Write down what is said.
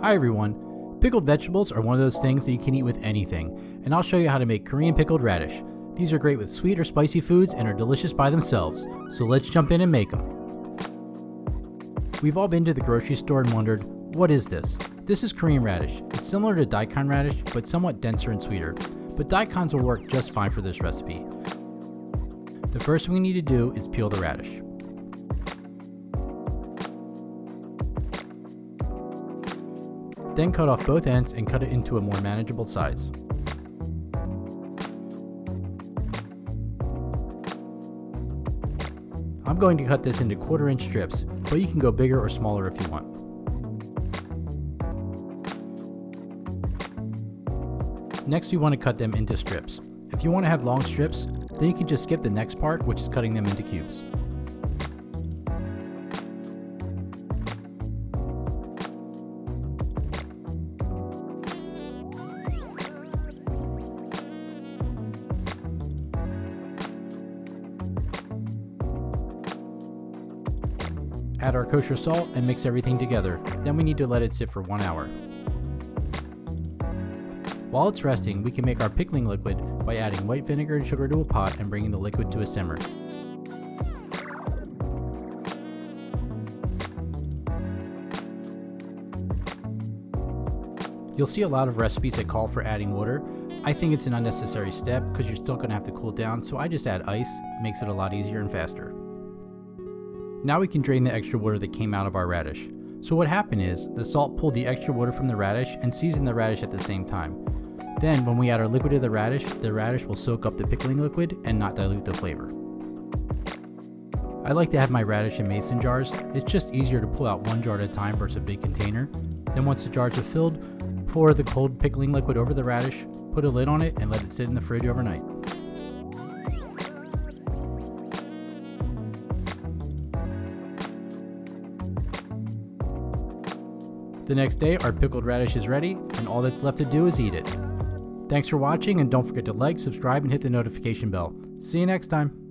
Hi everyone. Pickled vegetables are one of those things that you can eat with anything, and I'll show you how to make Korean pickled radish. These are great with sweet or spicy foods and are delicious by themselves, so let's jump in and make them. We've all been to the grocery store and wondered, what is this? This is Korean radish. It's similar to daikon radish, but somewhat denser and sweeter. But daikons will work just fine for this recipe. The first thing we need to do is peel the radish. Then cut off both ends and cut it into a more manageable size. I'm going to cut this into 1/4-inch strips, but you can go bigger or smaller if you want. Next, we want to cut them into strips. If you want to have long strips, then you can just skip the next part, which is cutting them into cubes. Add our kosher salt and mix everything together. Then we need to let it sit for 1 hour. While it's resting, we can make our pickling liquid by adding white vinegar and sugar to a pot and bringing the liquid to a simmer. You'll see a lot of recipes that call for adding water. I think it's an unnecessary step because you're still going to have to cool it down, so I just add ice. It makes it a lot easier and faster. Now we can drain the extra water that came out of our radish. So what happened is, the salt pulled the extra water from the radish and seasoned the radish at the same time. Then when we add our liquid to the radish will soak up the pickling liquid and not dilute the flavor. I like to have my radish in mason jars. It's just easier to pull out one jar at a time versus a big container. Then once the jars are filled, pour the cold pickling liquid over the radish, put a lid on it, and let it sit in the fridge overnight. The next day, our pickled radish is ready, and all that's left to do is eat it. Thanks for watching, and don't forget to like, subscribe, and hit the notification bell. See you next time.